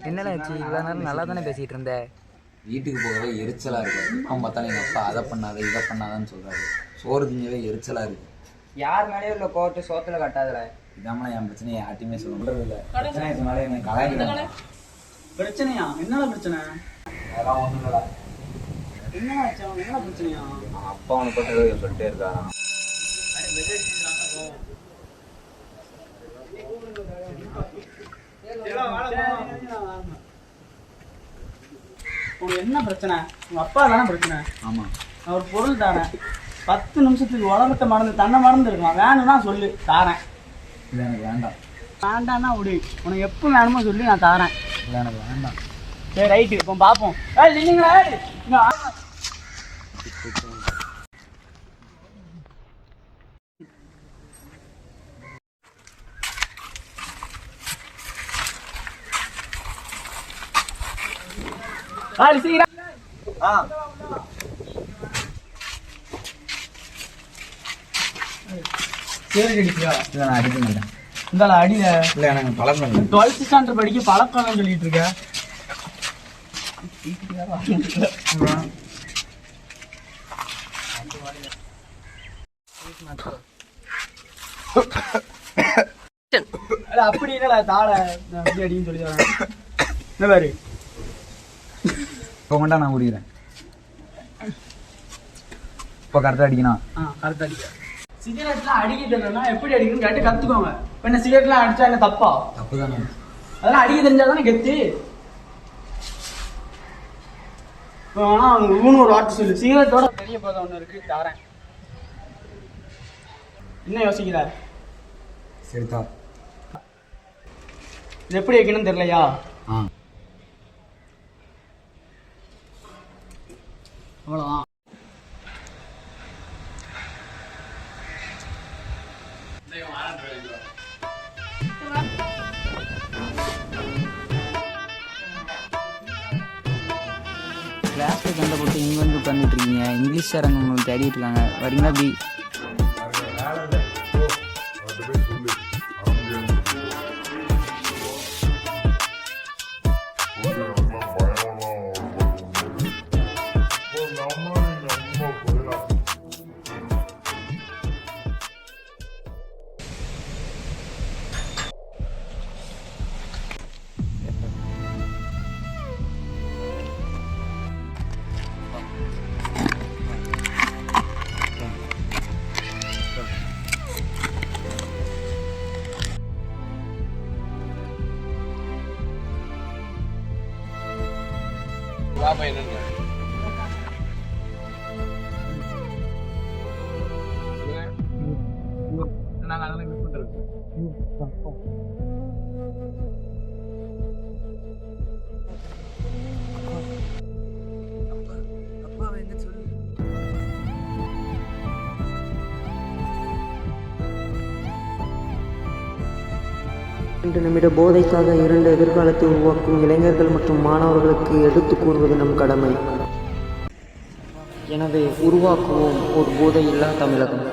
என்னடா ஆச்சு? இவ்வளோ நேரம் நல்லா தானே பேசிகிட்டு இருந்த. வீட்டுக்கு போகவே எரிச்சலாக இருக்குது. எப்போ பார்த்தாலும் எங்கள் அப்பா அதை பண்ணாத இதை பண்ணாதான்னு சொல்கிறாரு. சோறு திங்கவே எரிச்சலாக இருக்குது. யார் மேலேயும் உள்ள கோர்ட்டு சோத்தில் கட்டாதல. இதாம என் பிரச்சனையை யார்ட்டையுமே சொல்ல முடியல. பிரச்சனை சொன்னாலே என்னை கலாய்க்கிறாங்க. பிரச்சனையா? என்னடா பிரச்சனை? அதெல்லாம் ஒன்றும் இல்லைடா. என்ன பிரச்சனையா? அப்பா அவனை பற்றி சொல்லிட்டே இருக்காராம். உனக்கு என்ன பிரச்சனை? உங்க அப்பா தானே பிரச்சனை? ஆமாம். நான் ஒரு பொருள் தாரேன், 10 நிமிஷத்துக்கு உலகத்தை மறந்து தன்னை மறந்து இருக்கலாம். வேணும்னா சொல்லு, தாரேன். இல்லை எனக்கு வேண்டாம். வேண்டான்னா விடு. உனக்கு எப்போ வேணுமோ சொல்லி நான் தாரேன். இல்லை எனக்கு வேண்டாம். சரி ரைட்டு, இப்போ பார்ப்போம். இல்லைங்களா சீக்கிரம். சரி அடிக்கியா? இல்லை நான் அடிக்க மாட்டேன். இந்தால அடியில. இல்லை எனக்கு பழக்கம் இல்லை. 12th ஸ்டாண்டர்ட் படிக்க பழக்கம்னு சொல்லிட்டு இருக்க. அப்படி இல்லடா, தாழ அப்படி அடின்னு சொல்லி தரேன். என்ன பாரு, இப்போ மட்டும் நான் குடிக்கிறேன். இப்போ கரெக்டாக அடிக்கணும். கரெக்டாக அடிக்க. சிகரெட்லாம் அடிக்க தெரியலன்னா எப்படி அடிக்கணும்னு கேட்டு கற்றுக்கோங்க. இப்போ என்ன சிகரெட்லாம் அடிச்சா என்ன தப்பா? தப்பு தானே. அதெல்லாம் அடிக்க தெரிஞ்சா தானே கெத்து. இப்போ வேணா அவங்க ஒரு வார்த்தை சொல்லு. சிகரெட்டோட பெரிய போதை ஒன்று இருக்கு, தாரேன். என்ன யோசிக்கிற? சரிதா. இது எப்படி வைக்கணும்னு தெரியலையா? அவ்வளோதான். கிளாஸில் சண்டை போட்டு இங்கே வந்து உட்காந்துட்டு இருக்கீங்க. இங்கிலீஷ் சார் அங்கே உங்களுக்கு தேடிட்டு இருக்காங்க. வரீங்களா? பி நிமிட போதைக்காக 2 எதிர்காலத்தை உருவாக்கும் இளைஞர்கள் மற்றும் மாணவர்களுக்கு எடுத்து கூறுவது நம் கடமை. எனவே உருவாக்குவோம் ஒரு போதை இல்லா தமிழகம்.